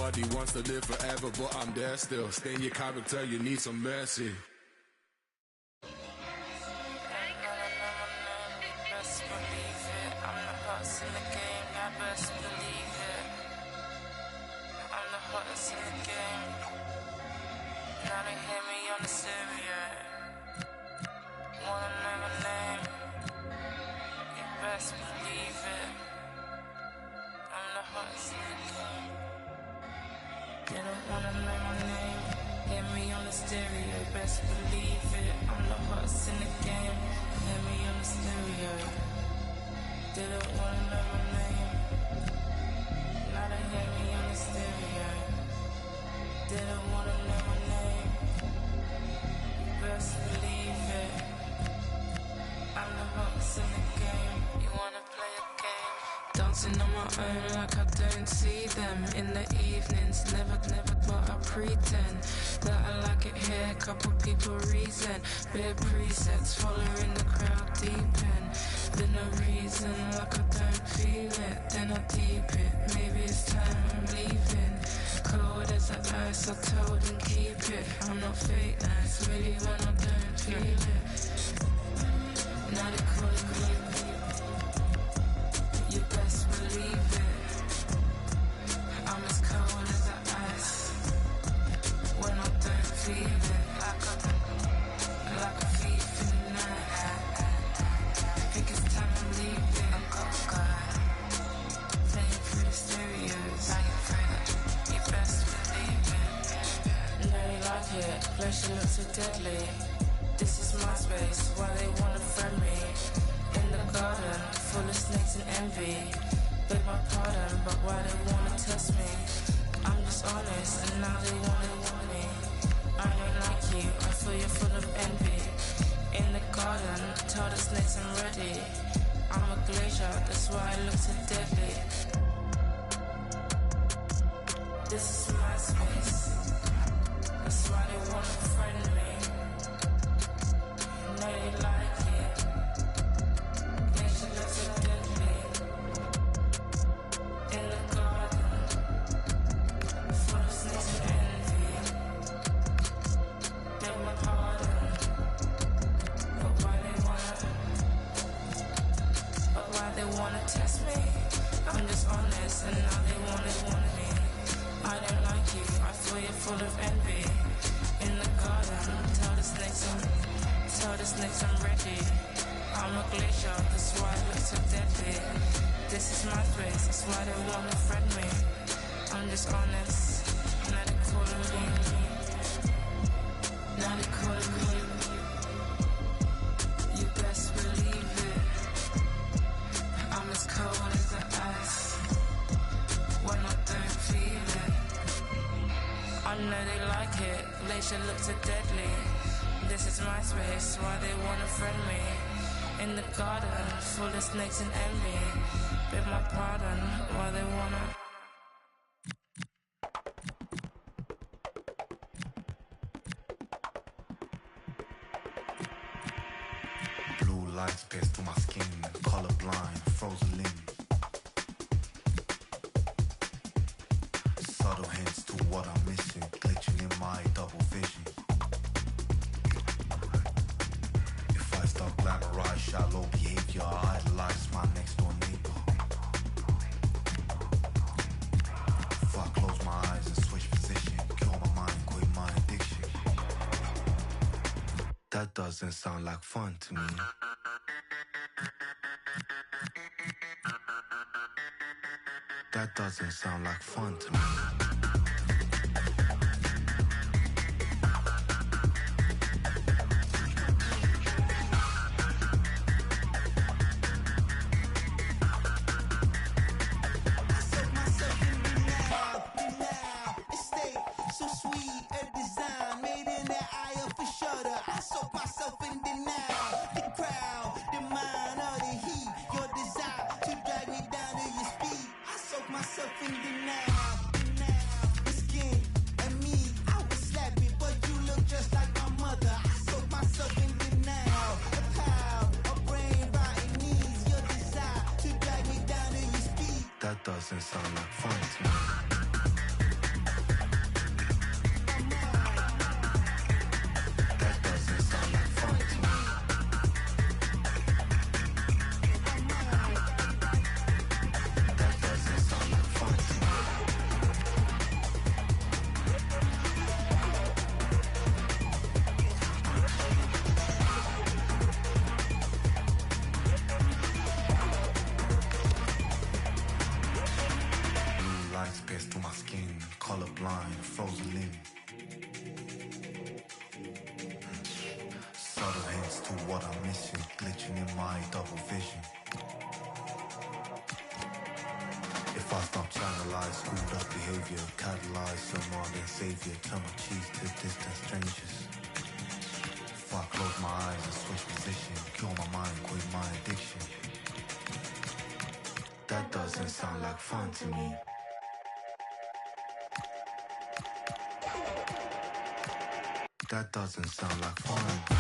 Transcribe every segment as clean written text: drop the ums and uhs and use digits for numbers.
Everybody wants to live forever, but I'm there still. Stay in your character, you need some mercy. Best believe it. I'm the hottest in the game, now best believe it. I'm the hottest in the game. Now they hear me on the stereo. Wanna know my name? You best believe it. I'm the hottest in the game. They don't wanna know my name. Hear me on the stereo, best believe it. I'm the hottest in the game. Hear me on the stereo. They don't wanna know my name. Now they hear me on the stereo. They don't wanna know my name. Best believe it. I'm the hottest in the game. You wanna play a game? Dancing on my own like I don't see them. In the evenings, never, but I pretend that I like it here. Couple people reason, bit presets, following the crowd deep in. Been a reason like I don't feel it, then I deep it. Maybe it's time I'm leaving. Cold as the ice, I told them keep it. I'm not fake nice, really when I don't feel it. Now they calling me. You best believe it. I'm as cold as the ice when I don't feel it. Like a thief in the night. I think it's time I'm leaving. I'm God. Playing through the stereos. You best believe it. No, they like it. Pleasure looks so deadly. This is my space. Why they wanna friend me? In the garden, full of snakes and envy. Beg my pardon, but why they wanna test me? I'm just honest, and now they wanna want me. I don't like you, I feel you're full of envy. In the garden, tell the snakes I'm ready. I'm a glacier, that's why I look so deadly. This is my space. That's why they wanna friend me. No, they like it. Yeah, she looks so deadly. In the garden, full of snakes and envy. Beg my pardon, but why they wanna test me? I'm just honest, and now they want me. I don't like you, I feel you're full of envy. In the garden, tell the snakes I'm ready. I'm a glacier, that's why I look so deadly. This is my space, that's why they wanna friend me. I'm just honest, now they calling me. Now they calling me. You best believe it. I'm as cold as the ice when I don't feel it. I know they like it, glacier looks so deadly. This is my space, why they wanna friend me. In the garden, full of snakes and envy. Beg my pardon, why they wanna. Blue lights pierce through my skin, colorblind, frozen limbs. Subtle hints to what I'm missing, glitching in my double vision. If I start glamorize shallow behavior, I idolize my next door neighbor. If I close my eyes and switch position, kill my mind, quit my addiction. That doesn't sound like fun to me. That doesn't sound like fun to me. That doesn't sound like fun to me. mind, frozen limb. Subtle hints to what I'm missing, glitching in my double vision. If I stop channelized, screwed up behavior, catalyze some modern savior, turn my cheeks to distant strangers. If I close my eyes and switch position, cure my mind, quit my addiction. That doesn't sound like fun to me. That doesn't sound like fun.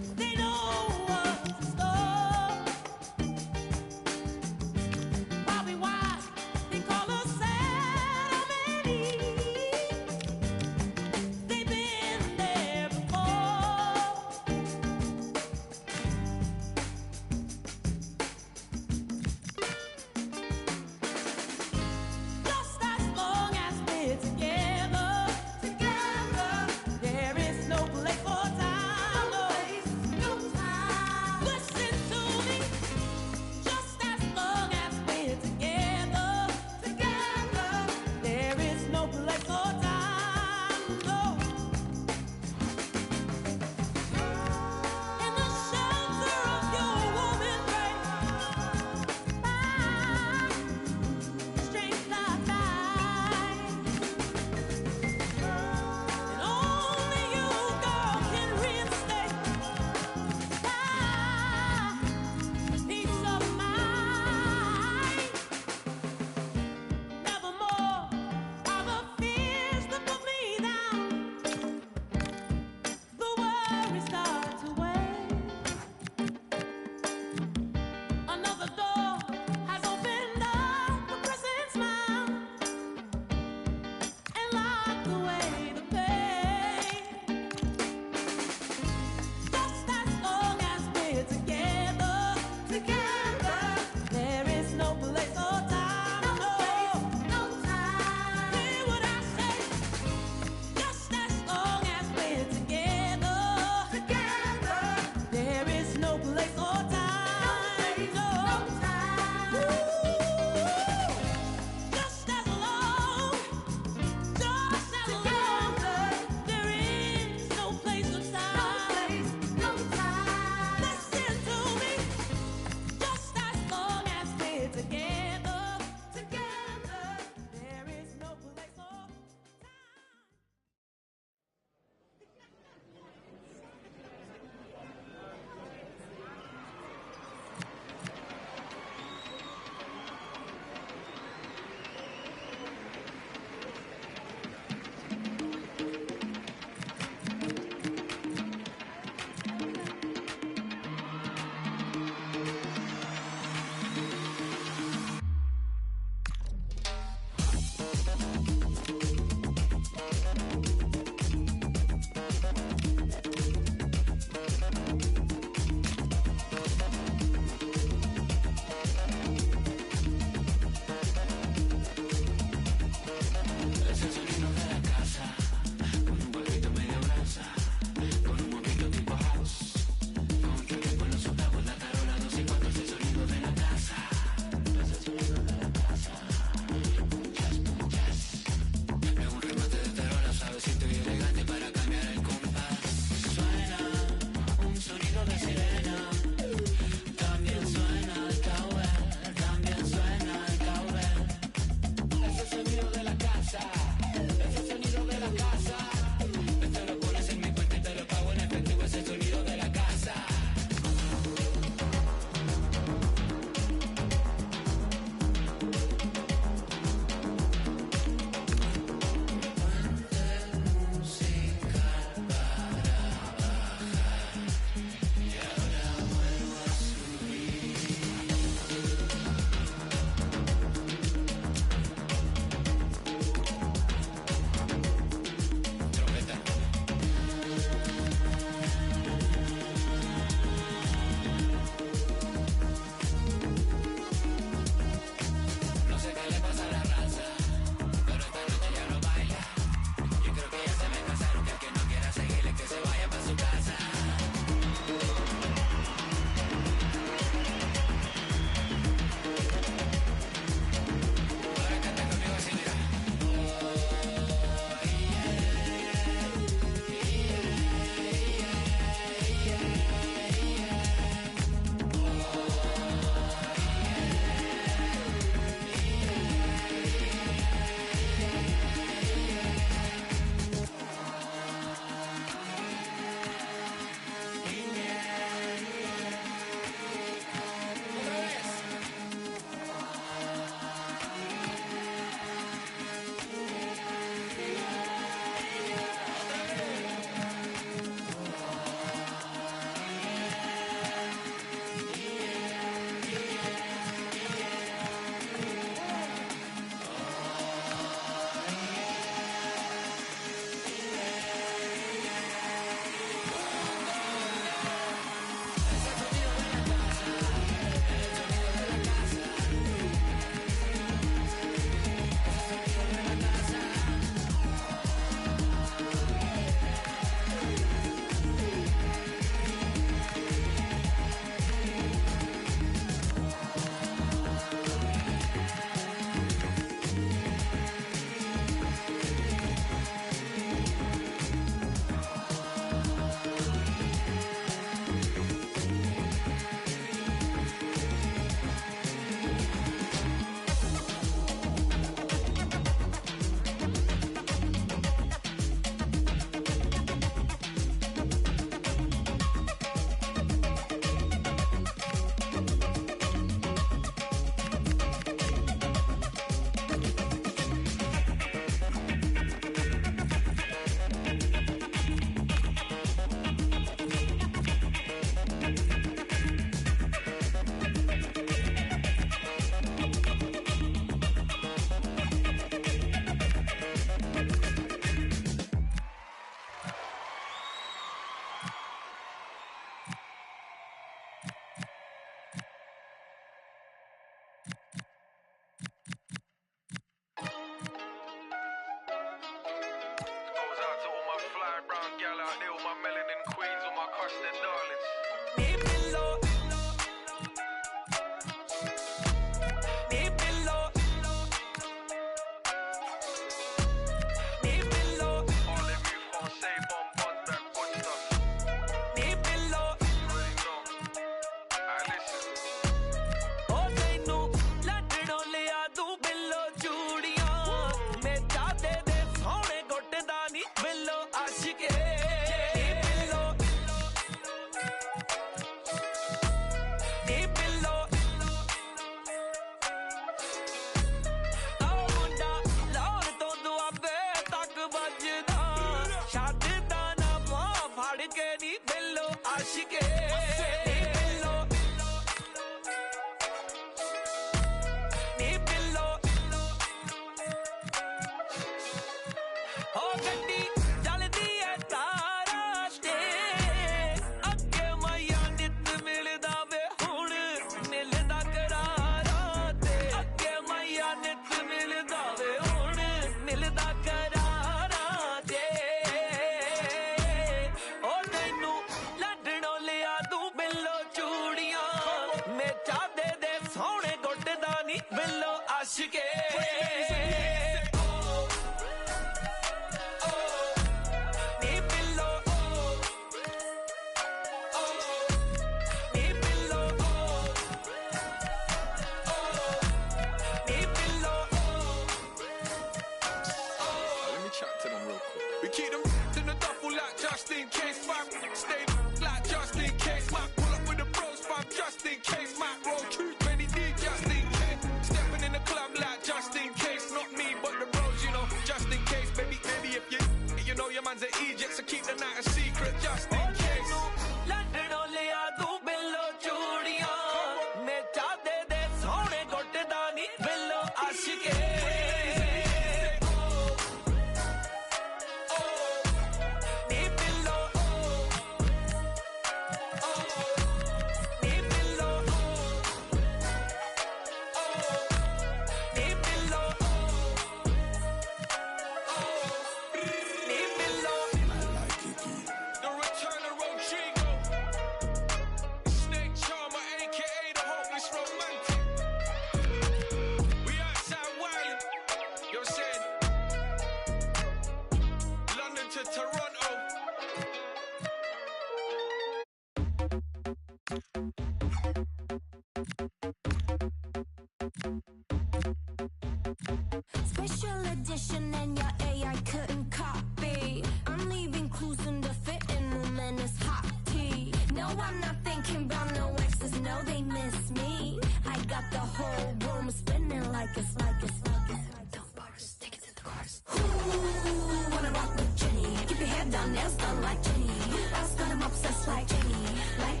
Special edition and your AI couldn't copy. I'm leaving clues in the fitting room and it's hot tea. No, I'm not thinking about no exes, no, they miss me. I got the whole room spinning like it's. Don't bars, take it to the cars. Ooh, wanna rock with Jenny. Keep your head down, nails done like Jenny. I've got 'em obsessed like Jenny. Like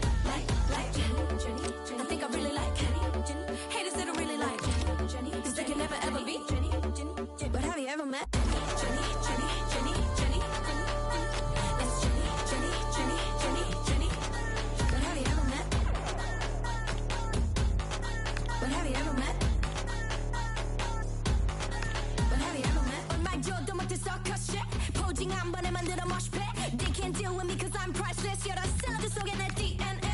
Jenny. I think I really like Jenny. Haters that don't really like Jenny. Cause they can never ever be Jenny. But have you ever met Jenny? It's Jenny. But have you ever met? But have you ever met? But have you ever met? My jaw don't want to suck a shit. 포징 한 번에 만들어 mosh pit. They can't deal with me cause I'm priceless. You're the 샐러드 속에 내 DNA.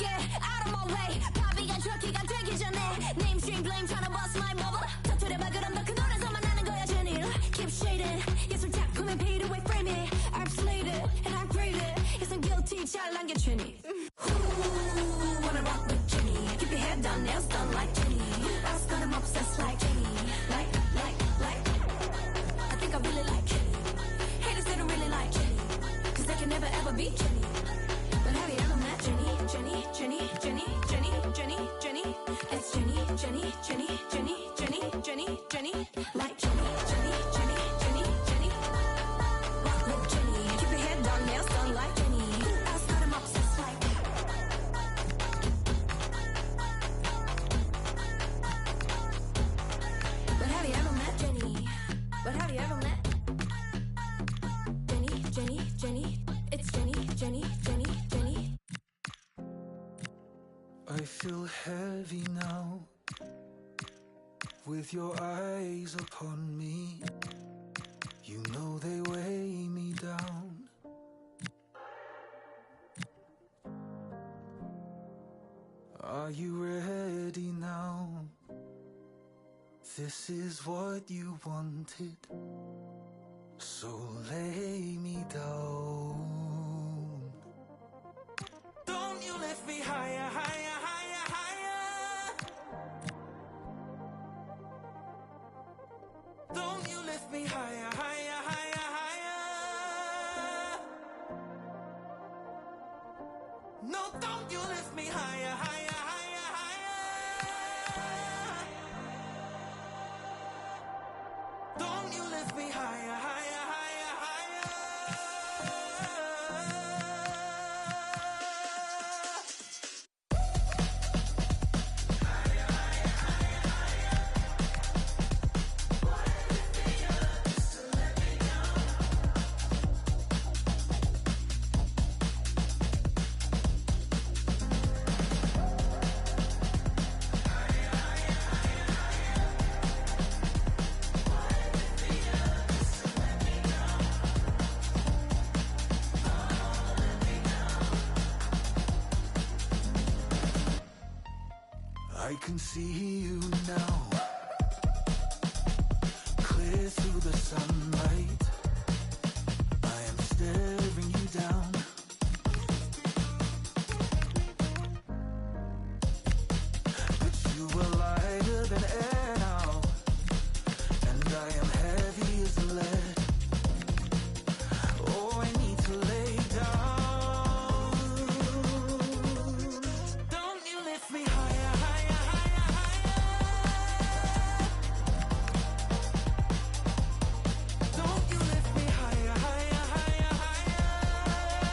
Yeah, out of my way. 바비가 트럭키가 되기 전에 name string blame tryna bust my bubble. 터뜨려봐 그럼 너 그 노래에서만 나는 거야 Jenny. Keep shading. 예술 작품엔 paid away frame it. I've slayed it and I grade it. Yes I'm guilty 잘난 게 Jenny. Ooh, wanna rock with Jenny. Keep your head down, nails done like Jenny. I've got 'em obsessed like Jenny. Like. I think I really like Jenny. Haters they don't really like Jenny. Cause they can never ever be Jenny. But have you ever met Jenny? It's Jenny. Like Jenny. Rock with Jenny. Keep your head down, nails done like Jenny. I've got 'em obsessed like. But have you ever met Jenny? But have you ever met Jenny? It's Jenny. I feel heavy now, with your eyes upon me. You know they weigh me down. Are you ready now? This is what you wanted, so lay me down. Don't you lift me higher, higher, higher, higher. Don't you lift me higher, higher, higher, higher. No, don't you lift me higher, higher, higher, higher. Don't you lift me higher, higher, higher, higher. I can see you now, clear through the sunlight. I am staring you down. But you are lighter than air now, and I am heavy as lead. Oh, I need to lay down. Don't you lift me higher, higher, higher, higher. Don't you lift me higher, higher, higher, higher.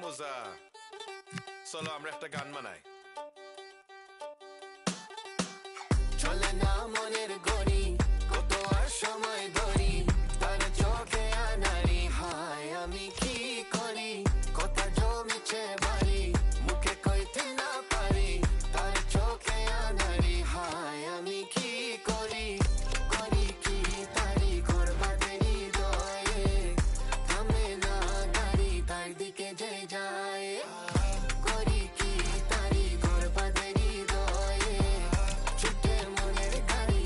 মোজা চলো আমরা একটা গান বানাই চলে না মনের গড়ি কত আর সময় ধরি তার চোখে আনারি হায় আমি কি করি কথা জমিছে বাড়ি মুখে কইতে না পারি তার চোখে আনারি হায় আমি কি করি করি কি তারি করবা দেরি দয়ে থামে না গাড়ি তার দিকে যে যায় করি কি তারি করবা দেরি দয়ে ছুটে মনের গাড়ি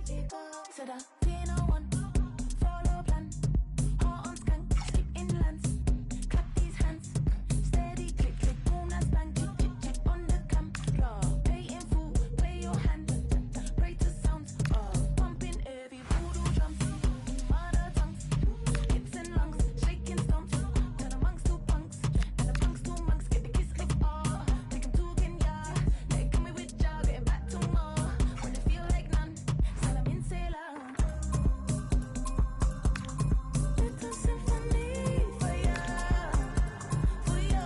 Said I fear no one, follow plan. Heart on skank, sleep inlands. Clap these hands, steady click, click, boom, that's bang. Chick, chick, chick on the cam. Pay in full, play your hand. Pray to sounds, pumping heavy voodoo drums. Mother tongues, hips and lungs, shaking stumps. Turn the monks to punks, and the punks to monks. Get the kiss of awe, take 'em to Kenya. They coming with jaw, getting back to more. When they feel like none, sell 'em in sailor. Little symphony for ya, for ya.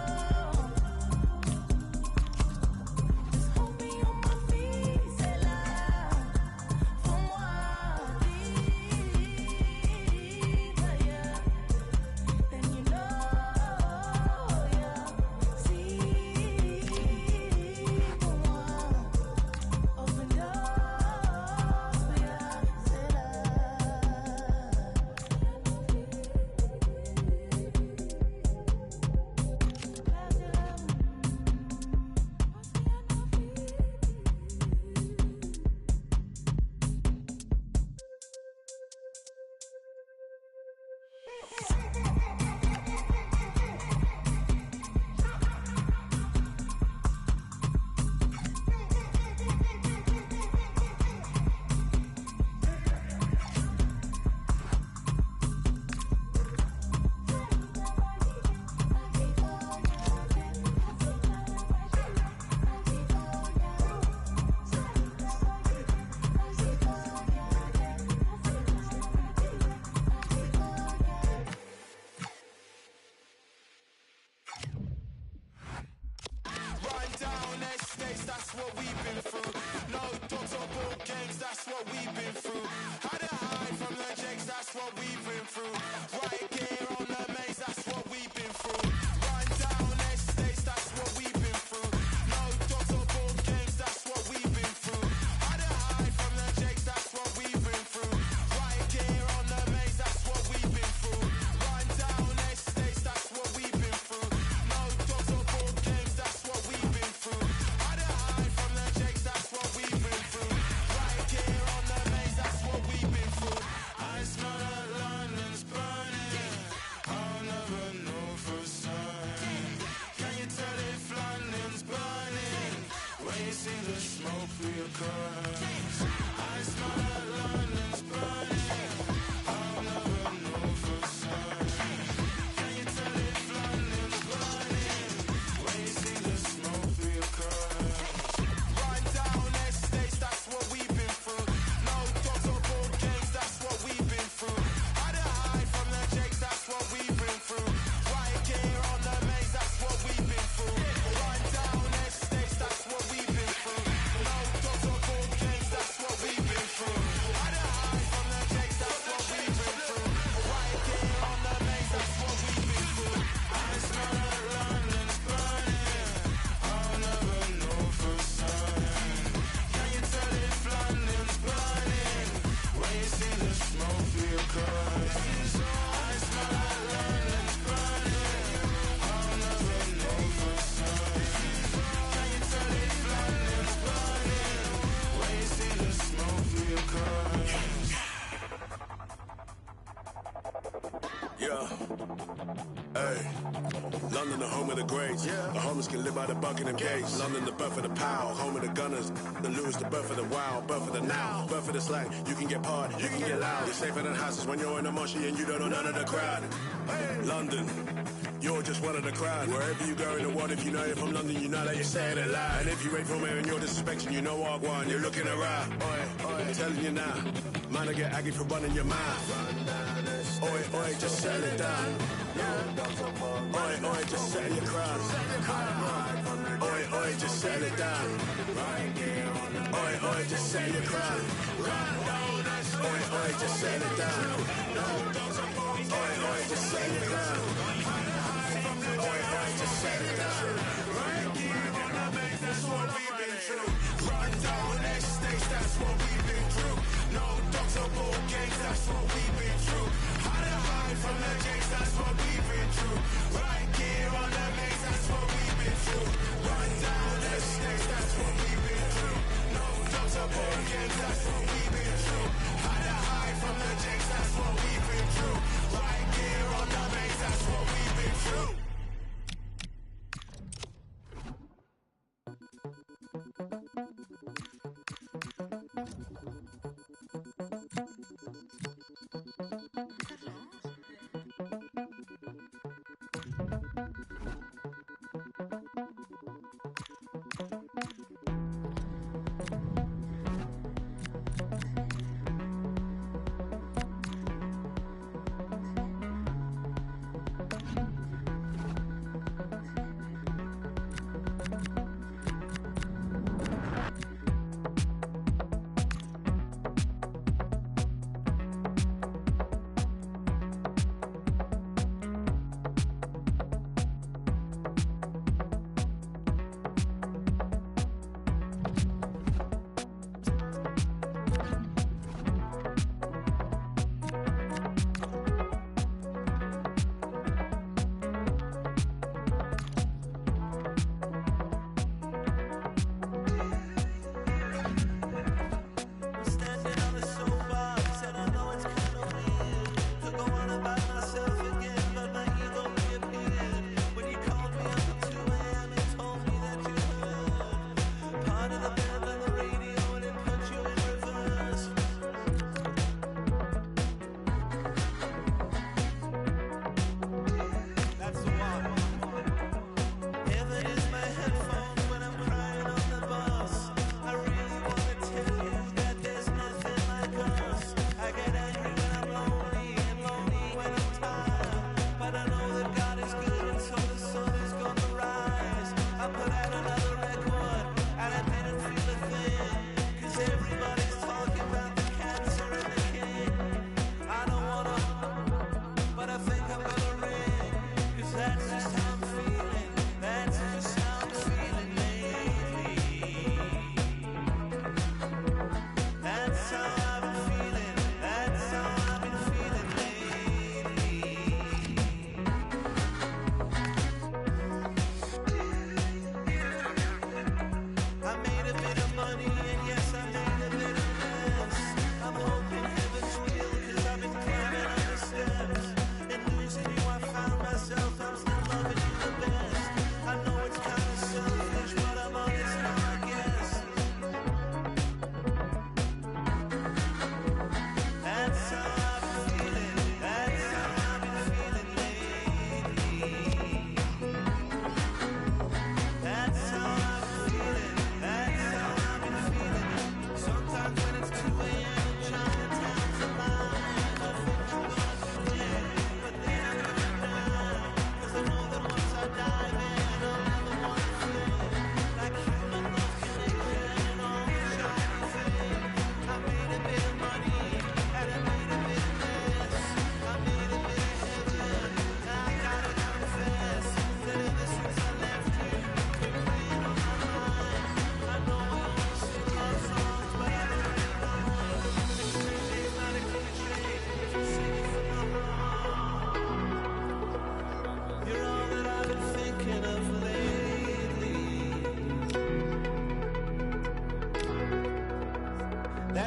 Just hold me on my feet, sailor. For moi, deeper, yeah. Then you know, yeah. See, for moi, open doors for ya, sailor. Run down estates, that's what we've been through. No dogs or board games, that's what we've been through. Had to hide from the jakes, that's what we've been through. Right gear on the maze, that's what we've been through. Run down estates, that's what we've been through. No dogs or board games, that's what we've been through. Had to hide from the jakes, that's what we've been through. Right gear on the maze, that's what we've been through. Run down estates, that's what we've been through. No dogs or board games, that's what we've been through. Had to hide from the jakes, that's what we've been through. Right gear on the maze, that's what we've been through. I smell that London's burning. I'll never know for certain. Can you tell if London's burning when you see the smoke through your curtains? I smell that London's burning. I'll never know for certain. Can you tell if London's burning when you see the smoke through your curtains? Run down estates, that's what we've been through. No dogs or board games, that's what we've been through. Had to hide from the jakes, that's what we've been through. Right gear on the maze, that's what we've been through. Run down estates, that's what we've been through. No dogs or board games, that's what we've been through. Had to hide from the jakes, that's what we've been through. Right gear on the maze, that's what we've been through. I smell that London's burning. I'll never know for certain. Can you tell if London's burning when you see the smoke through your curtains? I smell that London's burning. I'll never know for certain. Can you tell if London's burning when you see the smoke through your curtains? Yeah. Hey. London, the home of the greats. The homeless can live by the Buckingham Gates. London, the birth of the pow. Home of the gunners. The Lewis, the birth of the wild. Birth of the now. Birth of the slang. You can get party. You can get loud. You're safer than houses when you're in a moshie and you don't know none of the crowd. London. You're just one of the crowd. Wherever you go in the world, if you know you're from London, you know that you're saying it loud. And if you ain't from here and you're disrespecting, you know what I want. You're looking around. Oi, I'm telling you now. Man, I get aggy for running your mouth. Oi, oi, just settle it down. Oi, oi, just settle your crown. Oi, oi, just settle it down. Oi, oi, just settle your crown. Oi, oi, just settle it down. Oi, oi, just settle your crown. Oi, oi, just settle it down. That's what we've been through. Run down estates, that's what we've been through. No dogs or ball games, that's what we've been through. How to hide from the jakes, that's what we've been through. Right gear on the maze, that's what we've been through. Run down estates, that's what we've been through. No dogs or ball games, that's what we've been through.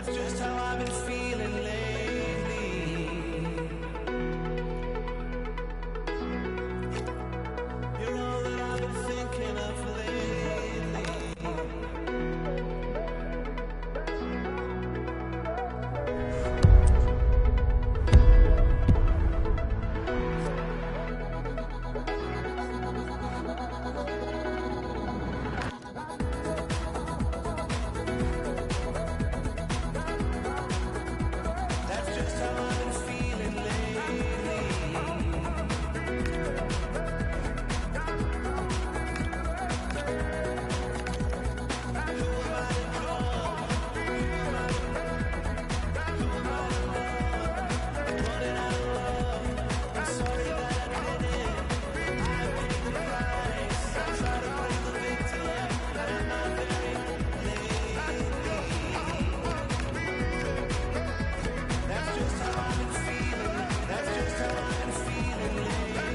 That's just how I've been feeling lately. You're all that I've been thinking of lately. That's just how I've been feeling lately. That's just how I've been feeling. That's just how I've been feeling lately.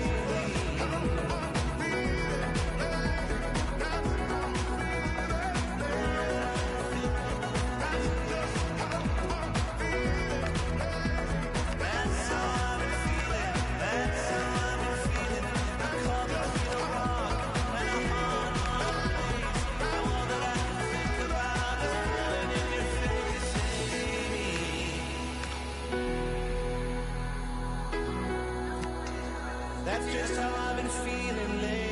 That's how I've been feeling. That's how I've been feeling. I call me a rock when I'm on my knees. All that I can think about is falling in your face. That's just how I've been feeling lately.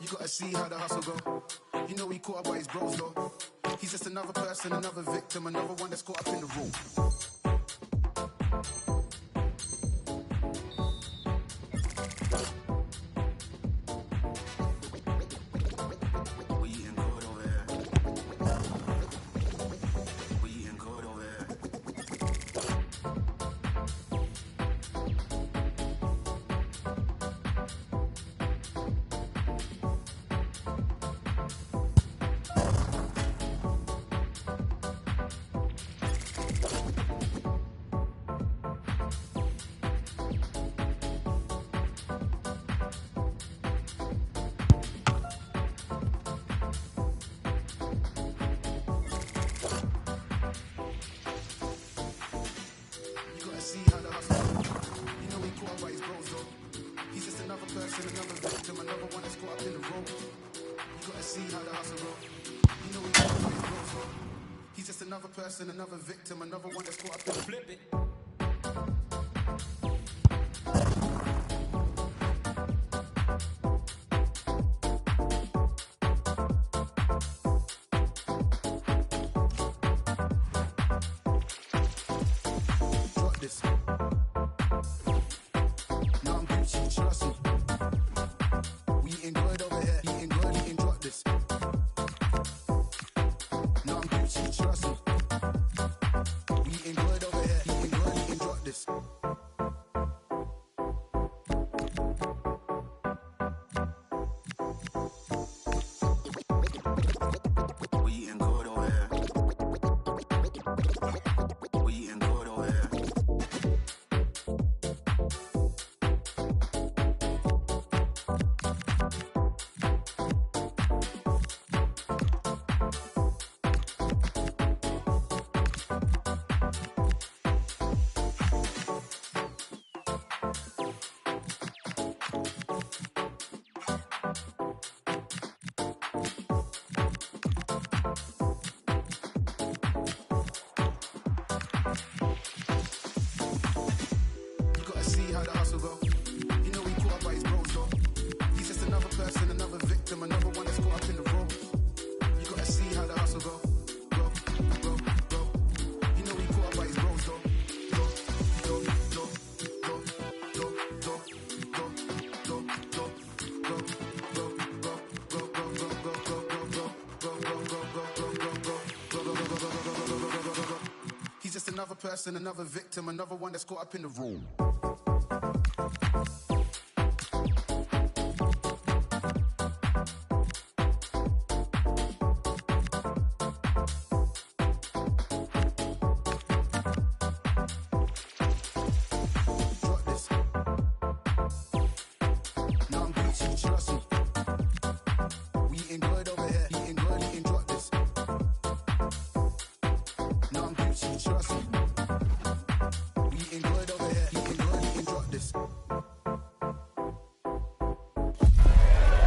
You gotta see how the hustle go. You know he caught up by his bros though. He's just another person, another victim, another one that's caught up in the room. We eating good over here. We eating good over here. You gotta see how the hustle go. You know he caught up by his bros though. He's just another person, another victim, another one that's caught up in the road. You gotta see how the hustle go. You know he caught up by his bros though. He's just another person, another victim, another one that's caught up in the flip it. Drop this. Now I'm Gucci, trust me. We eating good over here. Eating good, eating drop this. Now I'm Gucci, trust me. We eating good over here. Eating good, eating drop this. We eating good over here. We eating good over here. You gotta see how the hustle go. You know he caught up by his bros though. He's just another person, another victim, another one that's caught up in the road. You gotta see how the hustle go. Go, go, go. You know he caught up by his bros though. Go, go, go, go, go, go, go, go, go, go, go, go, go, go, go, go, go, go, go, go. another person, another victim, another one that's caught up in the room.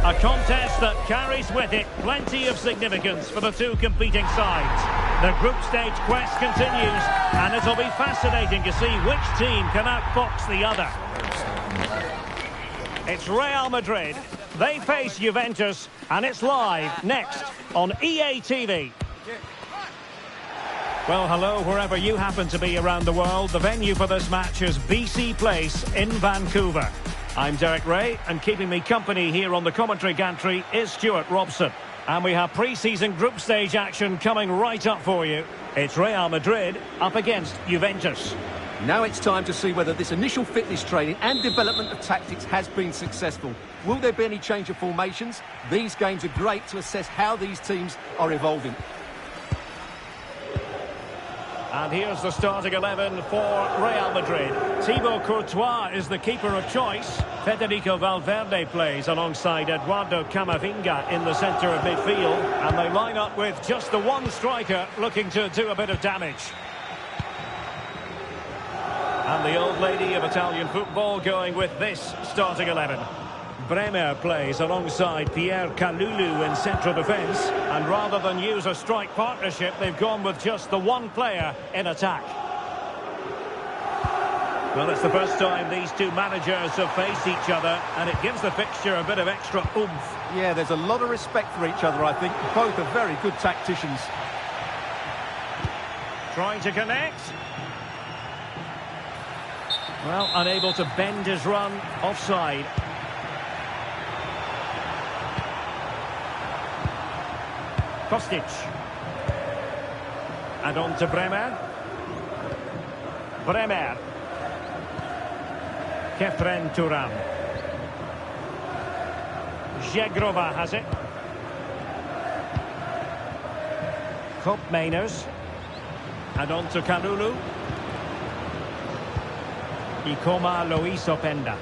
A contest that carries with it plenty of significance for the two competing sides. The group stage quest continues, and it'll be fascinating to see which team can outfox the other. It's Real Madrid. They face Juventus, and it's live next on EA TV. Well, hello, wherever you happen to be around the world. The venue for this match is BC Place in Vancouver. I'm Derek Ray, and keeping me company here on the commentary gantry is Stuart Robson. And we have pre-season group stage action coming right up for you. It's Real Madrid up against Juventus. Now it's time to see whether this initial fitness training and development of tactics has been successful. Will there be any change of formations? These games are great to assess how these teams are evolving. And here's the starting 11 for Real Madrid. Thibaut Courtois is the keeper of choice. Federico Valverde plays alongside Eduardo Camavinga in the centre of midfield. And they line up with just the one striker looking to do a bit of damage. And the old lady of Italian football going with this starting 11. Bremer plays alongside Pierre Kalulu in central defence, and rather than use a strike partnership, they've gone with just the one player in attack. Well, it's the first time these two managers have faced each other, and it gives the fixture a bit of extra oomph. Yeah, there's a lot of respect for each other, I think. Both are very good tacticians. Trying to connect. Well, unable to bend his run, offside. Kostic. And on to Bremer. Bremer. Kefren Turan. Zegrova has it. Koopmeiners. And on to Kalulu. Ikoma Lois Openda.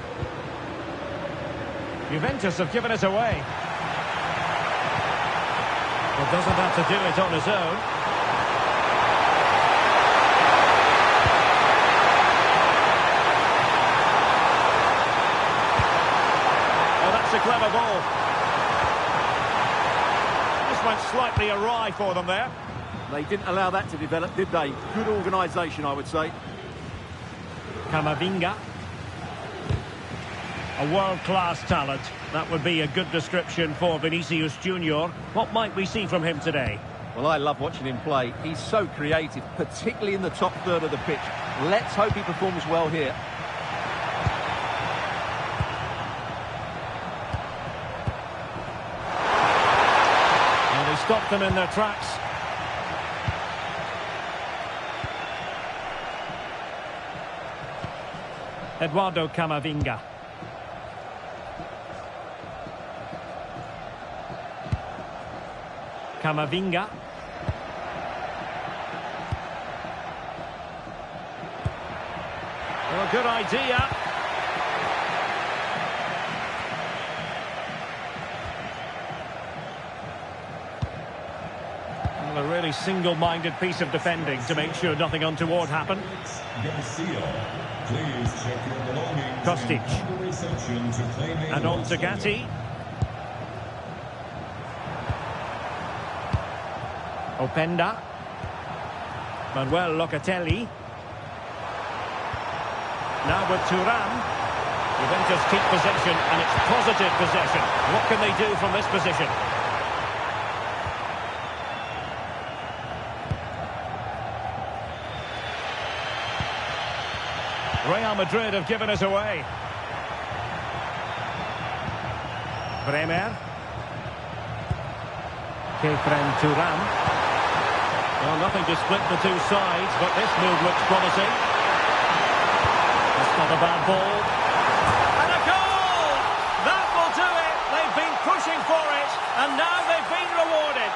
Juventus have given it away. Well, doesn't have to do it on his own. Oh, that's a clever ball. Just went slightly awry for them there. They didn't allow that to develop, did they? Good organisation, I would say. Camavinga. A world-class talent. That would be a good description for Vinicius Junior. What might we see from him today? Well, I love watching him play. He's so creative, particularly in the top third of the pitch. Let's hope he performs well here. And they stopped them in their tracks. Eduardo Camavinga. Camavinga. Well, good idea. Well, a really single-minded piece of defending to make sure nothing untoward happened. Kostic. And on to Gatti. Openda. Manuel Locatelli. Now with Thuram. Juventus keep possession, and it's positive possession. What can they do from this position? Real Madrid have given us away. Bremer. Kefren Turan. Well, nothing to split the two sides, but this move looks promising. That's not a bad ball. And a goal! That will do it! They've been pushing for it, and now they've been rewarded.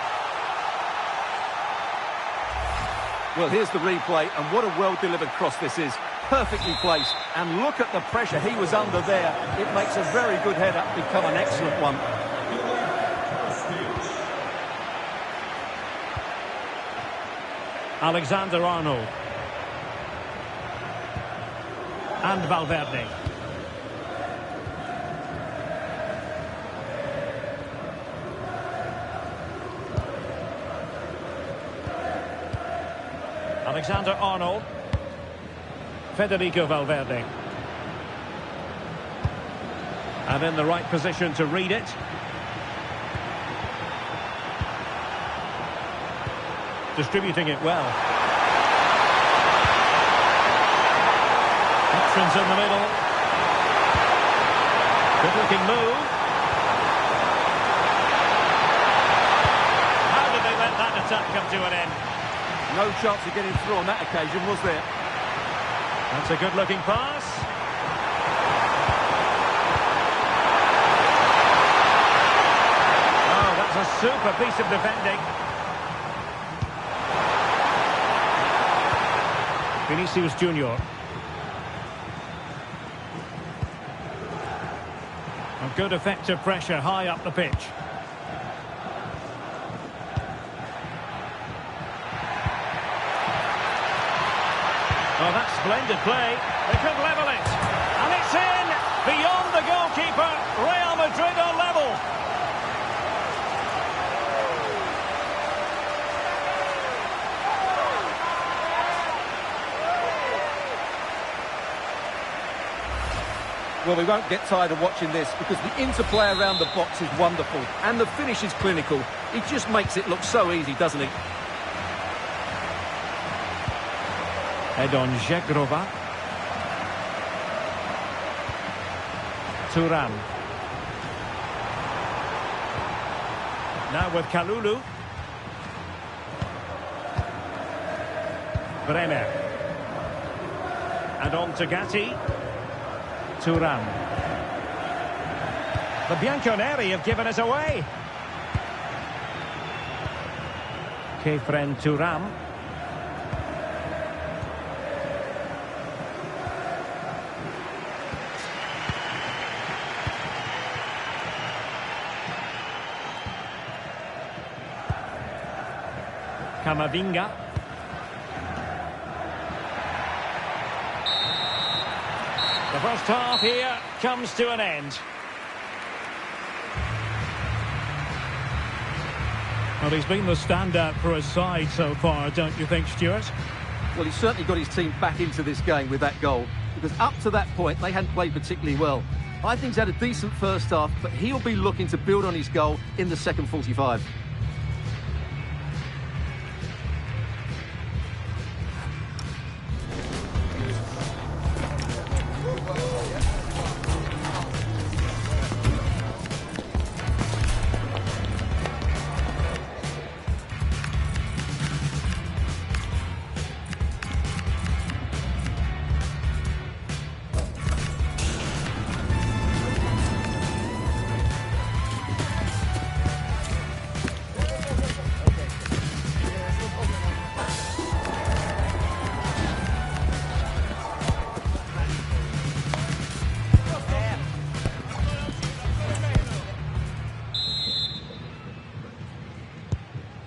Well, here's the replay, and what a well-delivered cross this is. Perfectly placed, and look at the pressure he was under there. It makes a very good header become an excellent one. Alexander-Arnold. And Valverde. Alexander-Arnold. Federico Valverde. And in the right position to read it. Distributing it well. Options in the middle. Good looking move. How did they let that attack come to an end? No chance of getting through on that occasion, was there? That's a good looking pass. Oh, that's a super piece of defending. Vinicius Junior. A good effective pressure high up the pitch. Oh, that's splendid play. They could level it. And it's in! Beyond the goalkeeper. Real Madrid are level. Well, we won't get tired of watching this because the interplay around the box is wonderful and the finish is clinical. He just makes it look so easy, doesn't he? Edon Žegrova. Thuram. Now with Kalulu. Bremer. And on to Gatti. Thuram. The Bianconeri have given us away. Kefren Thuram. Camavinga. The first half here comes to an end. Well, he's been the standout for his side so far, don't you think, Stuart? Well, he's certainly got his team back into this game with that goal, because up to that point, they hadn't played particularly well. I think he's had a decent first half, but he'll be looking to build on his goal in the second 45.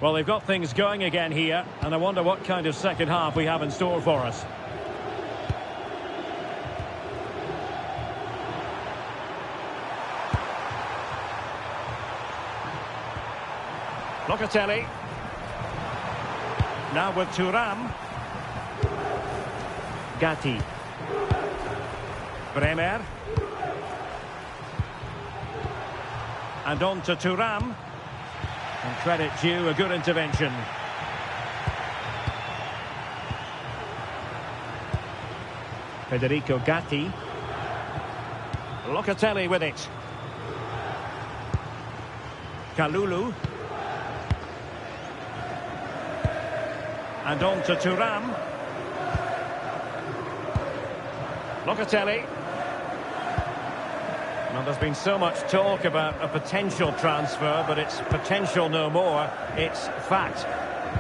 Well, they've got things going again here, and I wonder what kind of second half we have in store for us. Locatelli. Now with Thuram. Gatti. Bremer. And on to Thuram. And credit due, a good intervention. Federico Gatti. Locatelli with it. Kalulu. And on to Thuram. Locatelli. Well, there's been so much talk about a potential transfer, but it's potential no more. It's fact.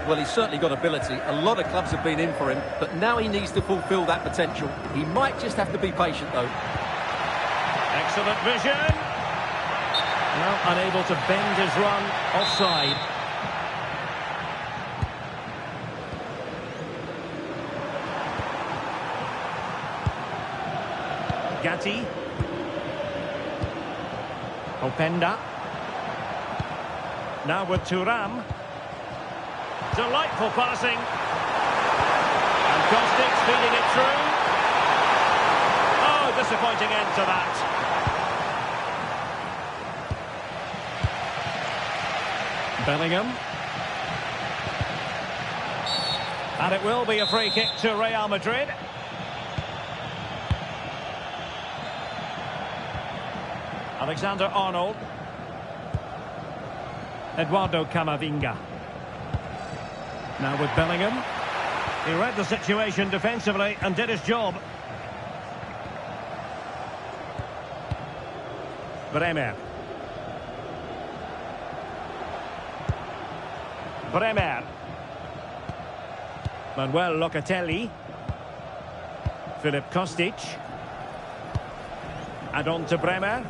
Well, he's certainly got ability. A lot of clubs have been in for him, but now he needs to fulfil that potential. He might just have to be patient, though. Excellent vision. Well, unable to bend his run. Offside. Gatti. Openda. Now with Thuram. Delightful passing. And Kostic feeding it through. Oh, disappointing end to that. Bellingham. And it will be a free kick to Real Madrid. Alexander-Arnold. Eduardo Camavinga. Now with Bellingham. He read the situation defensively and did his job. Bremer. Manuel Locatelli. Filip Kostic. And on to Bremer.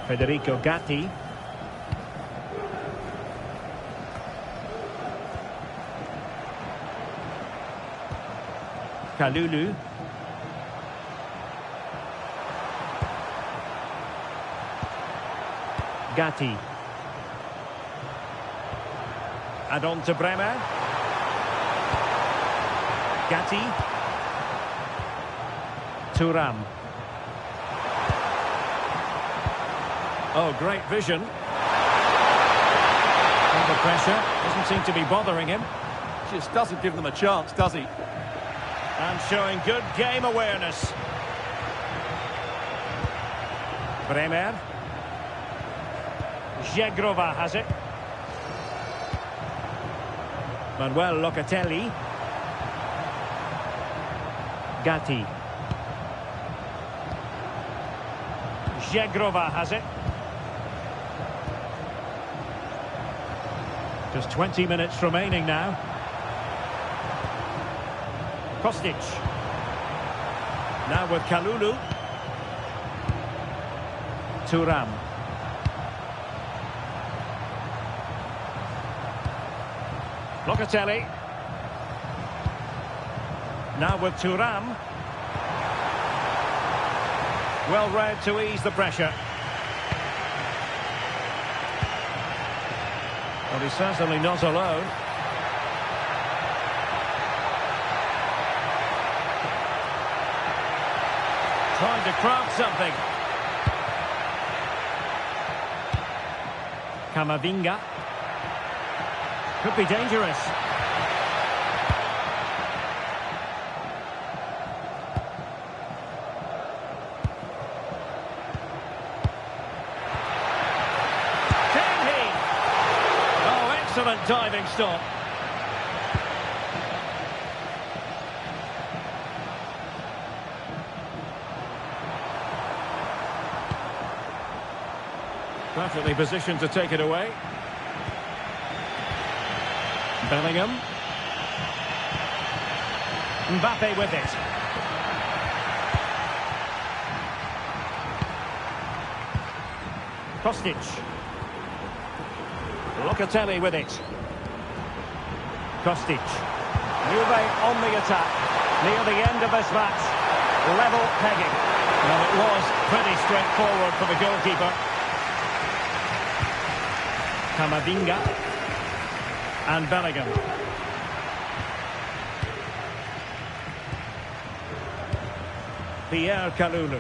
Federico Gatti. Kalulu. Gatti. And on to Bremer. Gatti. Thuram. Oh, great vision. Under pressure. Doesn't seem to be bothering him. Just doesn't give them a chance, does he? And showing good game awareness. Bremer. Zegrova has it. Manuel Locatelli. Gatti. Zegrova has it. Just 20 minutes remaining now. Kostic. Now with Kalulu. Thuram. Locatelli. Now with Thuram. Well read to ease the pressure. Well, he's certainly not alone. Trying to craft something. Camavinga. Could be dangerous. Can he? Oh, excellent diving stop. Perfectly positioned to take it away. Bellingham. Mbappe with it. Kostic. Locatelli with it. Kostic. Juve on the attack. Near the end of this match. Level pegging. Well, it was pretty straightforward for the goalkeeper. Camavinga. And Bellingham. Pierre Kalulu.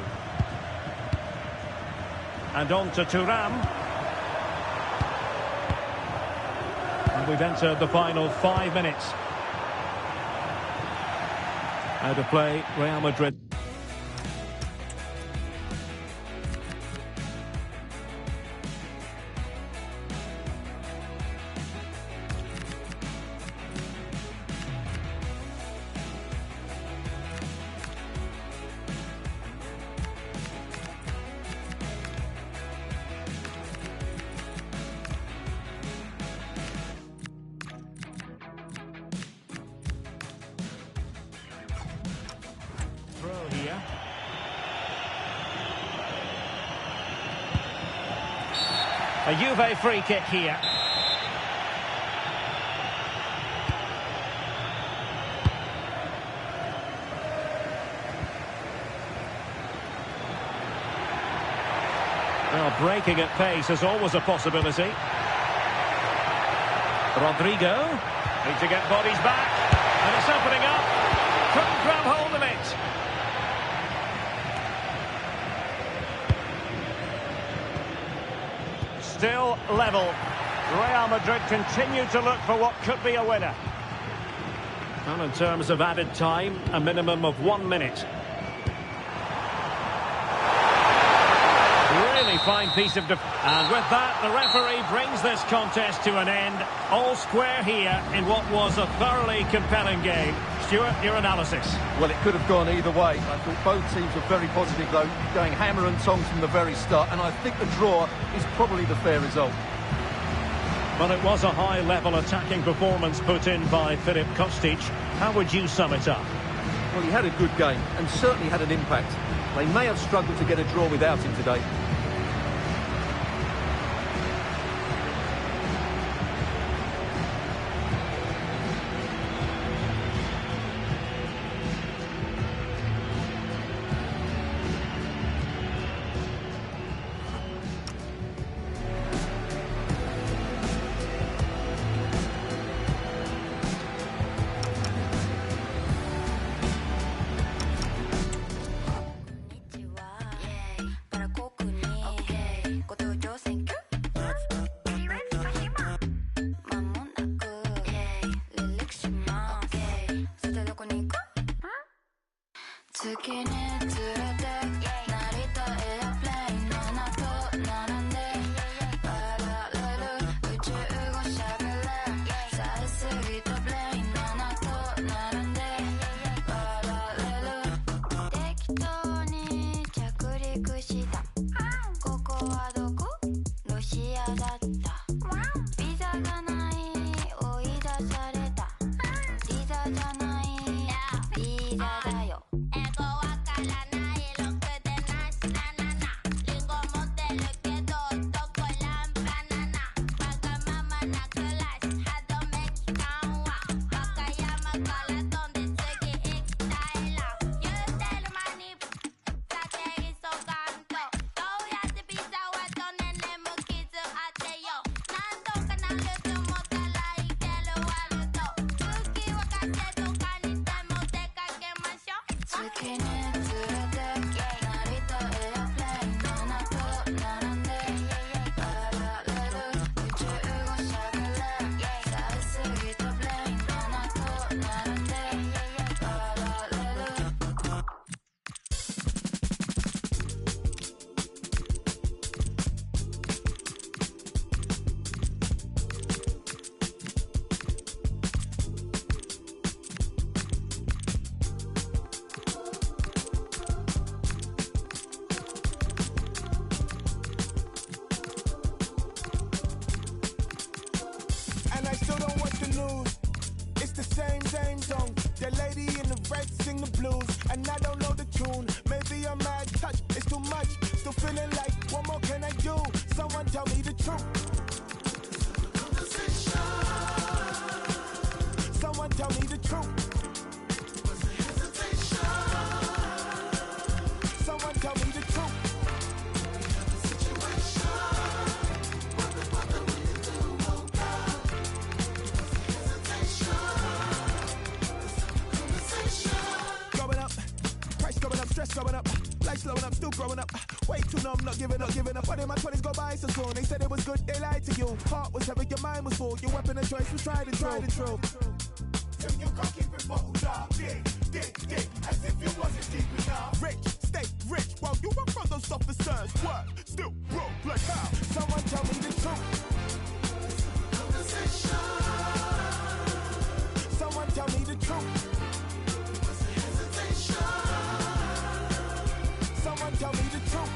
And on to Thuram. And we've entered the final 5 minutes. Out of play, Real Madrid. A Juve free kick here. Well, breaking at pace is always a possibility. Rodrigo. Need to get bodies back. And it's opening up. Couldn't grab hold of it. Still level. Real Madrid continue to look for what could be a winner. And in terms of added time, a minimum of 1 minute. Really fine piece of and with that, the referee brings this contest to an end. All square here in what was a thoroughly compelling game. Stuart, your analysis. Well, it could have gone either way. I thought both teams were very positive, though, going hammer and tongs from the very start, and I think the draw is probably the fair result. Well, it was a high-level attacking performance put in by Filip Kostic. How would you sum it up? Well, he had a good game and certainly had an impact. They may have struggled to get a draw without him today. Growing up, life slowing up, still growing up. Way too numb, not giving up. But in my 20s go by so soon. They said it was good, they lied to you. Heart was heavy, your mind was full. Your weapon of choice was tried and true. Till you can't keep it bottled up. Dig, as if you wasn't deep enough. Rich, stay rich, while you run from those officers. Work, still broke, like how? Someone tell me the truth. Conversation. Someone tell me the truth. Someone tell me the truth.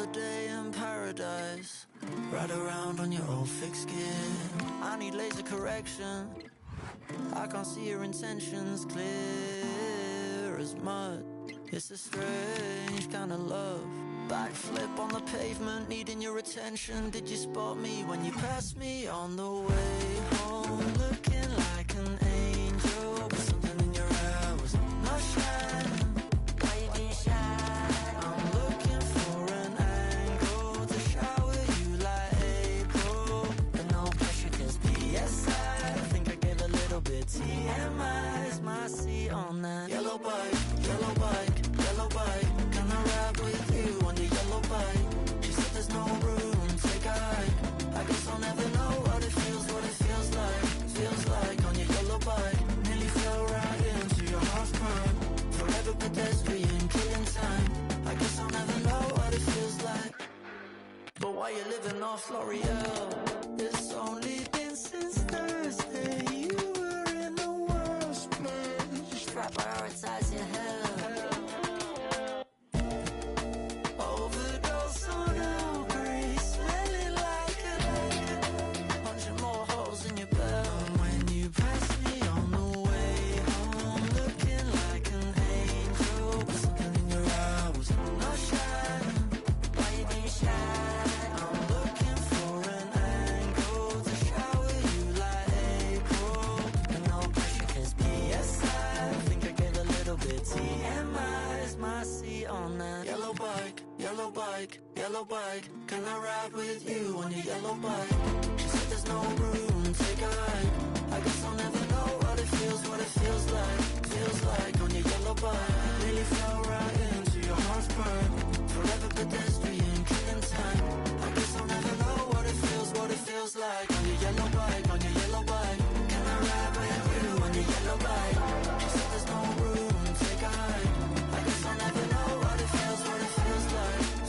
another day in paradise. Ride around on your old fixed gear. I need laser correction. I can't see your intentions, clear as mud. It's a strange kind of love. Backflip on the pavement, needing your attention. Did you spot me when you passed me on the way home? Looking like an angel, but something in your eye was not shining. Why you being shy? I'm looking for an angle to shower you like April. But no pressure, cause PSI, I think I gave a little bit TMI. Is my seat on that yellow bike, yellow bike, yellow bike. Can I ride with you on your yellow bike? She said there's no room, take a hike. I guess I'll never know what it feels like. Feels like on your yellow bike. Nearly fell right into your half pipe. Forever pedestrian, killing time. I guess I'll never know what it feels like. But why you living off L'Oreal? It's only been since Thursday. You were in the worst place. Try prioritize your health. Overdose on Earl Grey, smelling like a punching more holes in your belt. When you pass me on the way home, looking like an angel, but something in your eye was not shining. Why you being shy? I'm looking for an angle to shower you like April. And no pressure, cause PSI, I think I gave a little bit TMI. Is my seat on that yellow bike, yellow bike, yellow bike. Can I ride with you on your yellow bike? She said there's no room, take a hike. I guess I'll never know what it feels like. Feels like on your yellow bike. Really fell right into your half pipe. Forever pedestrian, killing time. I guess I'll never know what it feels like on your yellow bike, on your yellow bike. Can I ride with you on your yellow bike? She said there's no room, take a hike. I guess I'll never know what it feels like.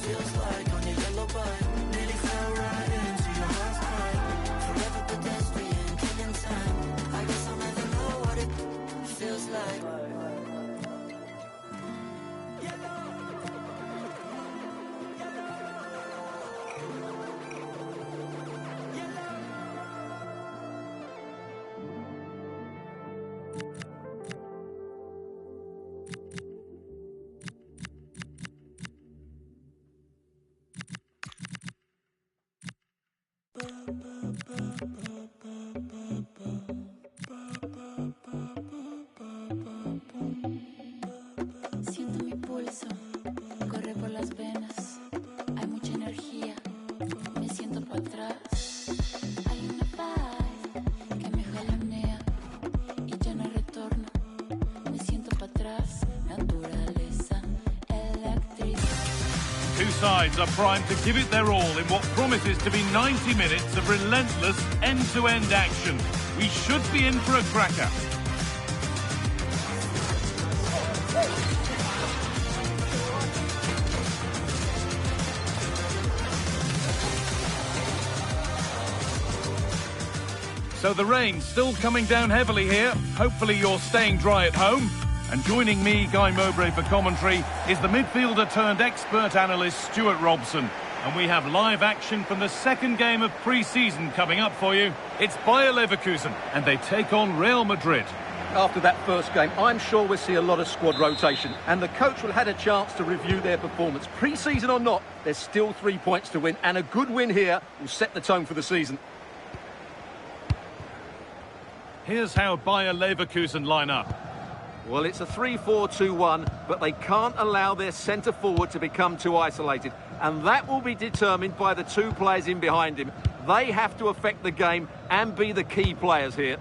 Feels like on your yellow bike. Nearly fell right into your half pipe. Forever pedestrian, killing time. I guess I'll never know what it feels like. Siento mi pulso, corre por las venas, hay mucha energía, me siento para atrás. Hay una paz que me jalonea y ya no hay retorno, me siento para atrás. Naturaleza eléctrica. Two sides are primed to give it their all in what promises to be 90 minutes of relentless end-to-end action. We should be in for a cracker. So the rain's still coming down heavily here. Hopefully you're staying dry at home. And joining me, Guy Mowbray, for commentary is the midfielder-turned-expert analyst Stuart Robson. And we have live action from the second game of pre-season coming up for you. It's Bayer Leverkusen, and they take on Real Madrid. After that first game, I'm sure we'll see a lot of squad rotation, and the coach will have had a chance to review their performance. Pre-season or not, there's still 3 points to win, and a good win here will set the tone for the season. Here's how Bayer Leverkusen line up. Well, it's a 3-4-2-1, but they can't allow their centre-forward to become too isolated. And that will be determined by the two players in behind him. They have to affect the game and be the key players here.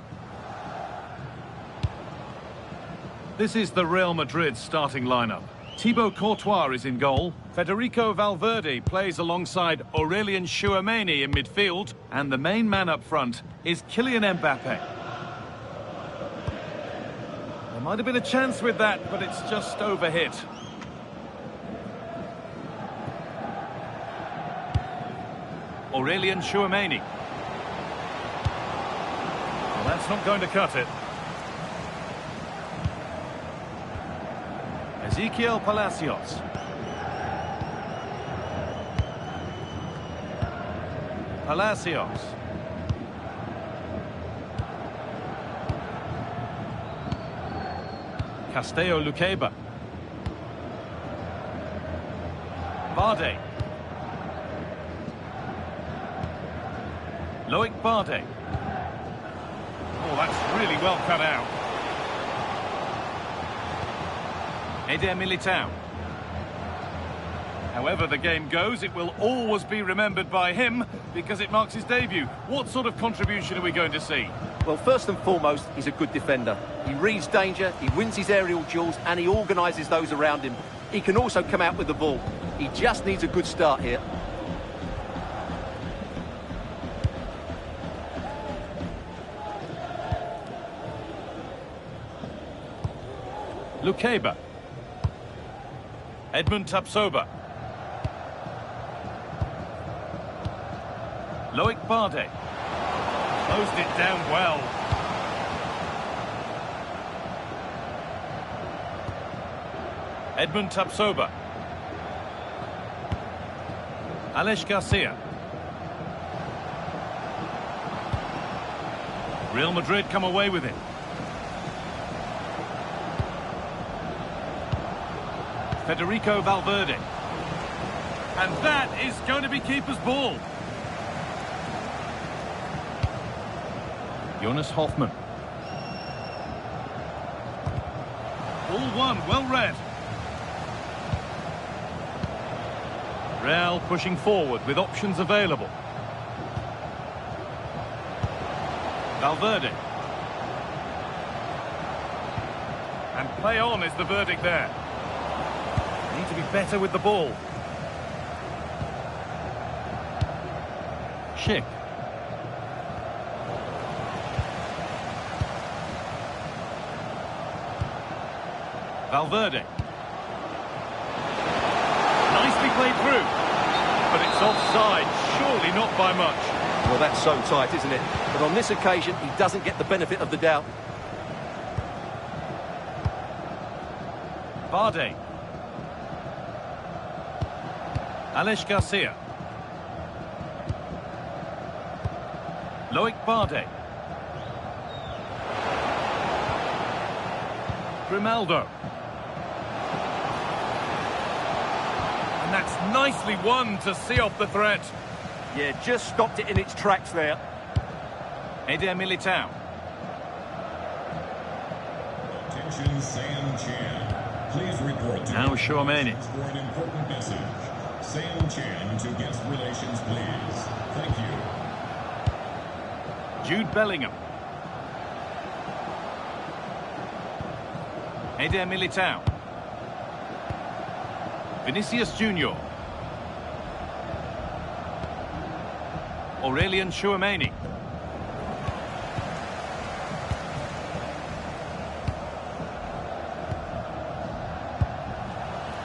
This is the Real Madrid starting lineup. Thibaut Courtois is in goal. Federico Valverde plays alongside Aurelien Tchouameni in midfield. And the main man up front is Kylian Mbappe. There might have been a chance with that, but it's just overhit. Aurelien Tchouameni. Well, that's not going to cut it. Ezequiel Palacios. Palacios. Castello Luqueba. Bardet. Loic Bardet. Oh, that's really well cut out. Eder Militao. However the game goes, it will always be remembered by him because it marks his debut. What sort of contribution are we going to see? Well, first and foremost, he's a good defender. He reads danger, he wins his aerial duels, and he organises those around him. He can also come out with the ball. He just needs a good start here. Luqueba. Edmund Tapsoba. Loic Bardet. Closed it down well. Edmund Tapsoba. Alex Garcia. Real Madrid come away with it. Federico Valverde. And that is going to be keeper's ball. Jonas Hoffmann. Ball one, well read. Real pushing forward with options available. Valverde. And play on is the verdict there. Need to be better with the ball. Schick. Valverde. Nicely played through. But it's offside, surely not by much. Well, that's so tight, isn't it? But on this occasion, he doesn't get the benefit of the doubt. Bardet. Alex Garcia. Loic Bardet. Grimaldo. And that's nicely won to see off the threat. Yeah, just stopped it in its tracks there. Eder Militao. Attention, Sam Chan. Please report to Now Chouameni. for an important message. Sam Chan to guest relations, please. Thank you. Jude Bellingham. Eder Militao. Vinicius Junior. Aurelian Chouameni.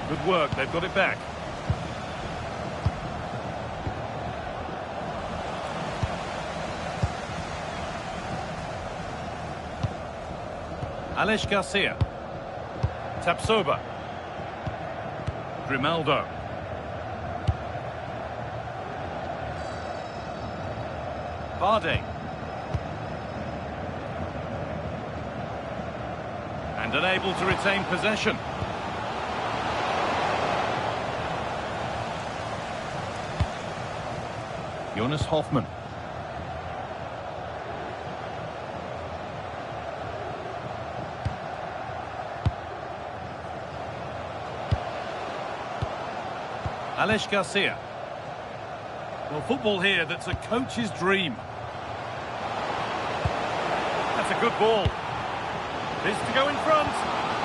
Good work, they've got it back. Alex Garcia. Tapsoba. Grimaldo. Bardet. And unable to retain possession. Jonas Hoffmann. Alex Garcia. Well, football here, that's a coach's dream. That's a good ball. This to go in front.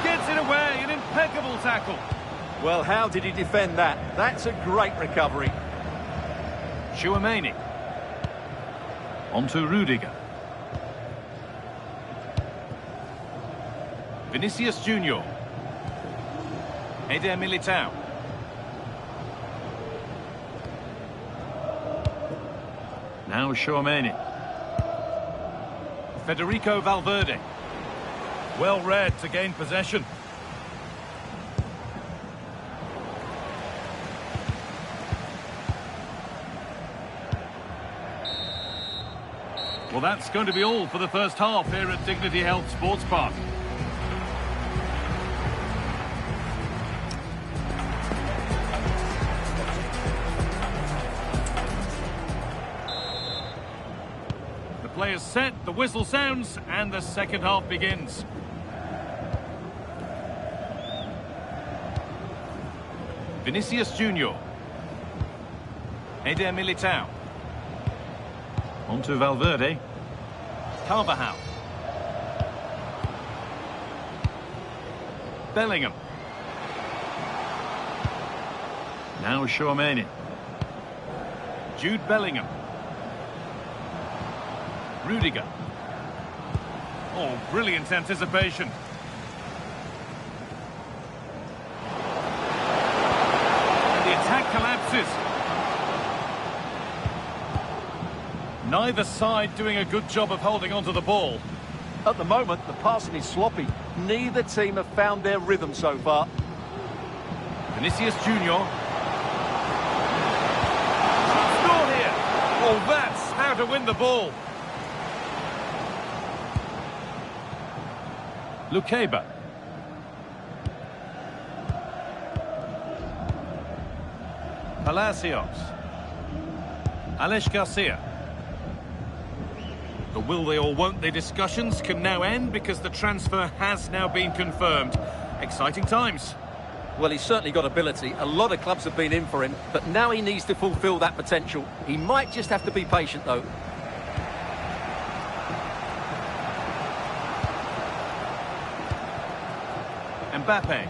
Gets it away, an impeccable tackle. Well, how did he defend that? That's a great recovery. Chouameni. On to Rudiger. Vinicius Junior. Eder Militao. Now Chouameni. Federico Valverde. Well read to gain possession. Well, that's going to be all for the first half here at Dignity Health Sports Park. The players set, the whistle sounds, and the second half begins. Vinicius Junior. Eder Militao. On to Valverde. Carvajal. Bellingham. Now Tchouaméni. Jude Bellingham. Rudiger. Oh, brilliant anticipation. And the attack collapses. Neither side doing a good job of holding onto the ball. At the moment, the passing is sloppy. Neither team have found their rhythm so far. Vinicius Junior. Score here. Oh, that's how to win the ball. Lukeba. Palacios. Alex Garcia. The will they or won't they discussions can now end because the transfer has now been confirmed. Exciting times. Well, he's certainly got ability. A lot of clubs have been in for him, but now he needs to fulfil that potential. He might just have to be patient, though. Mbappe.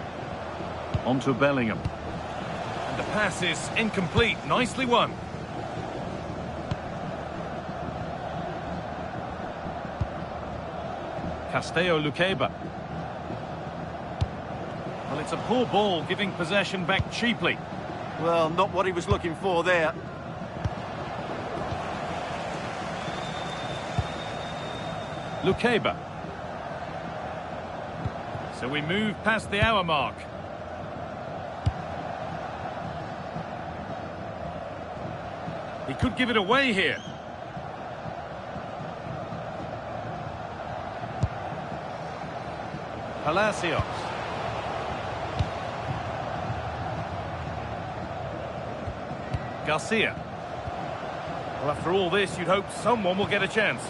On to Bellingham. And the pass is incomplete. Nicely won. Castello Lukeba. Well, it's a poor ball, giving possession back cheaply. Well, not what he was looking for there. Lukeba. So we move past the hour mark. He could give it away here. Palacios. Garcia. Well, after all this, you'd hope someone will get a chance.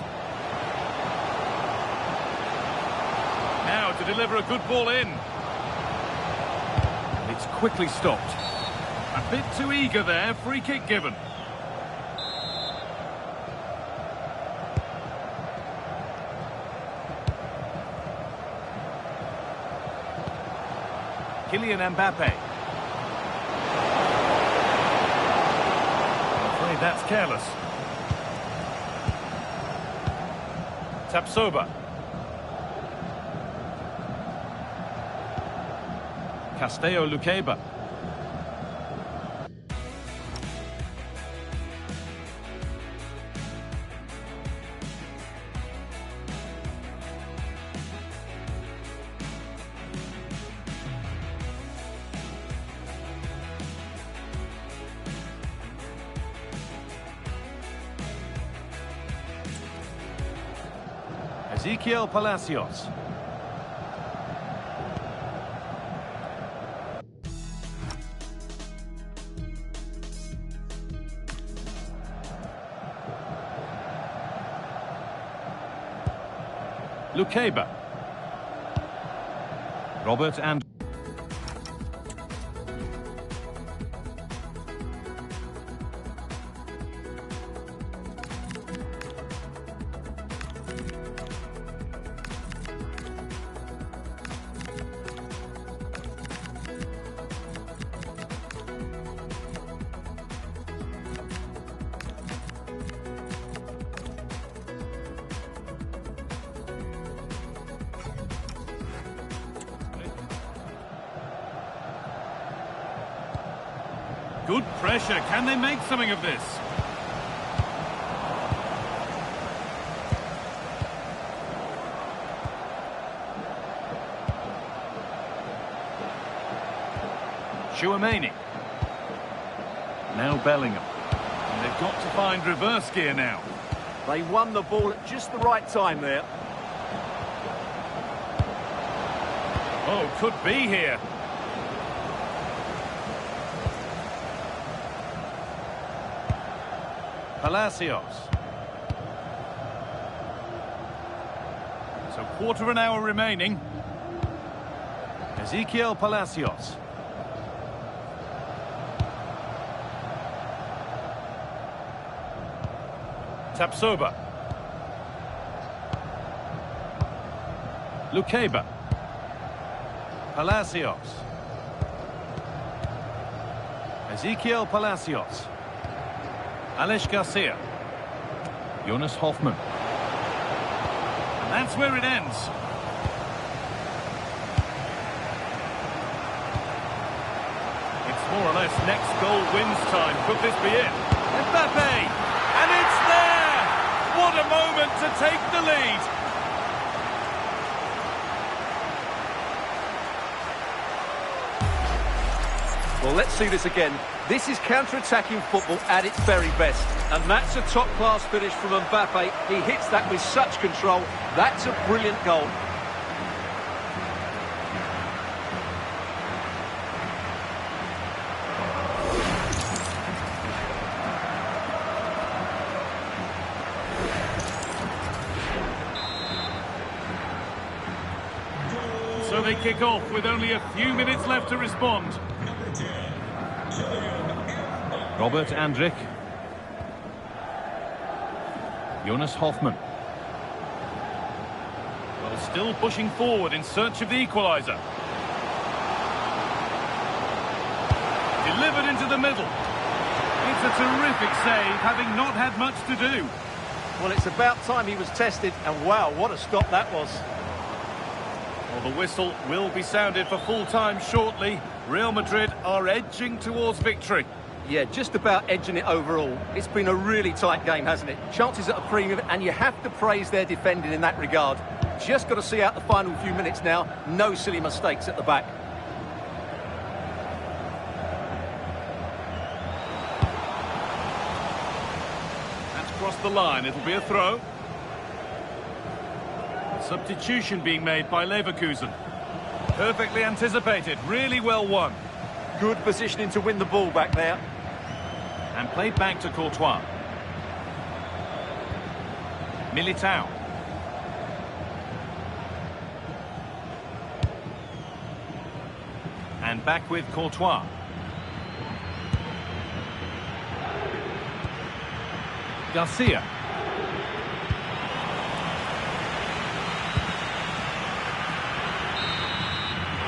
Now to deliver a good ball in. It's quickly stopped. A bit too eager there, free kick given. Kylian Mbappe. I'm afraid that's careless. Tapsoba. Castello Lukeba. Ezequiel Palacios. Lukeba. Robert and... Good pressure. Can they make something of this? Tchouaméni. Now Bellingham. And they've got to find reverse gear now. They won the ball at just the right time there. Oh, could be here. Palacios. So quarter of an hour remaining. Ezequiel Palacios. Tapsoba. Lukeba. Palacios. Ezequiel Palacios. Alex Garcia. Jonas Hoffmann. And that's where it ends. It's more or less next goal wins time. Could this be it? Mbappe! And it's there! What a moment to take the lead! Well, let's see this again. This is counter-attacking football at its very best. And that's a top-class finish from Mbappe. He hits that with such control. That's a brilliant goal. So they kick off with only a few minutes left to respond. Robert Andrich. Jonas Hoffmann. Well, still pushing forward in search of the equaliser. Delivered into the middle. It's a terrific save, having not had much to do. Well, it's about time he was tested, and wow, what a stop that was. Well, the whistle will be sounded for full time shortly. Real Madrid are edging towards victory. Yeah, just about edging it overall. It's been a really tight game, hasn't it? Chances at a premium, and you have to praise their defending in that regard. Just got to see out the final few minutes now. No silly mistakes at the back. That's crossed the line. It'll be a throw. Substitution being made by Leverkusen. Perfectly anticipated. Really well won. Good positioning to win the ball back there. And played back to Courtois. Militao. And back with Courtois. Garcia.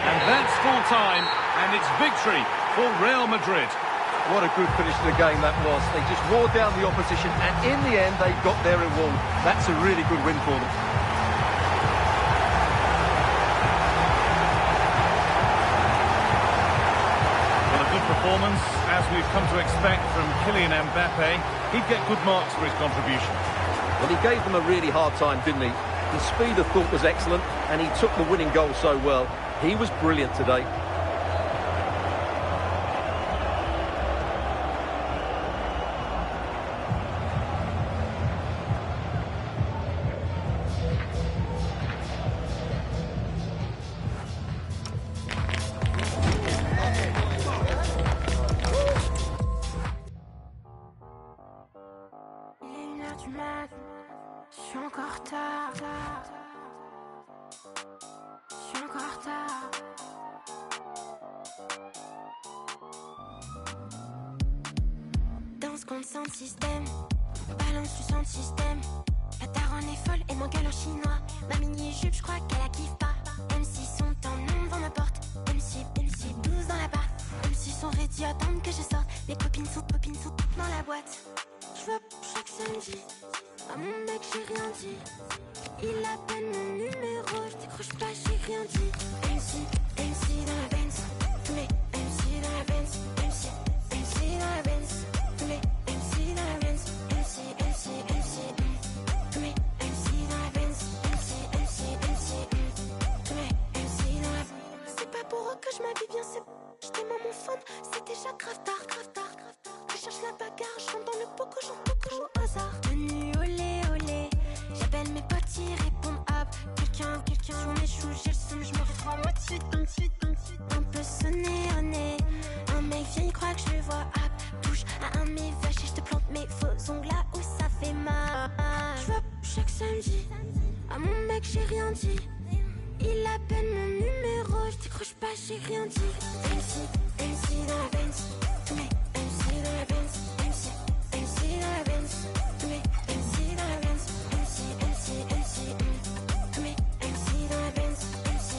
And that's full time, and it's victory for Real Madrid. What a good finish to the game that was. They just wore down the opposition, and in the end, they got their reward. That's a really good win for them. Well, a good performance, as we've come to expect from Kylian Mbappe. He'd get good marks for his contribution. Well, he gave them a really hard time, didn't he? His speed of thought was excellent, and he took the winning goal so well. He was brilliant today. Je suis encore tard. Je suis encore tard. Danse contre son système. Balance du son système. La daronne est folle et m'engueule en chinois. Ma mini-jupe, je crois qu'elle la kiffe pas. M6 sont en nom devant ma porte. M6 12 dans la barre. M6 sont ready, attendent que je sorte. Mes copines sont toutes dans la boîte. Je veux chaque samedi. À mon mec, j'ai rien dit. Il appelle mon numéro, je décroche pas, j'ai rien dit. MC dans la Benz. Tous les MC dans la Benz. MC dans la Benz. Tous les MC dans la Benz. MC. Tous les MC dans la Benz. MC. Tous les MC dans la Benz. C'est pas pour eux que je m'habille bien, c'est. J'étais mon fun, c'est déjà grave tard. Je cherche la bagarre, je chante dans le poco, j'en au hasard. Tenue olé. samedi. À mon mec, j'ai rien dit. Il appelle mon numéro, je décroche pas, j'ai rien dit. MC dans la Benz. Tous mes MC dans la Benz. MC dans la Benz. Tous mes MC dans la Benz. MC. Tous mes MC dans la Benz. MC.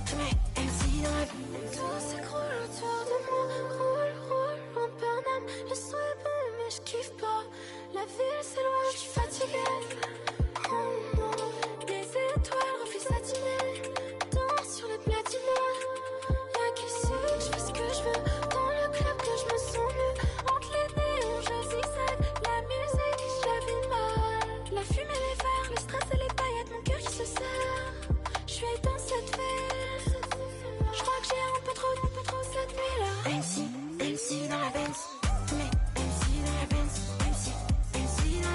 Tous mes MC dans la Benz. Tout s'écroule autour de moi. Roule en Paname. Le son est bon, mais je kiffe pas. La ville c'est loin, je suis fatiguée. Oh non. Des étoiles refusent satinées. Danse sur les platines. Y'a qu'ici que je fais ce que je veux. Dans le club que je me sens mieux. Entre les néons je zigzag. La musique je la vis mal. La fumée, les verres, le stress et les paillettes. Mon cœur qui se serre. Je suis dans cette ville. Je crois que j'ai un peu trop cette nuit là. MC dans la Benz. Tous mes MC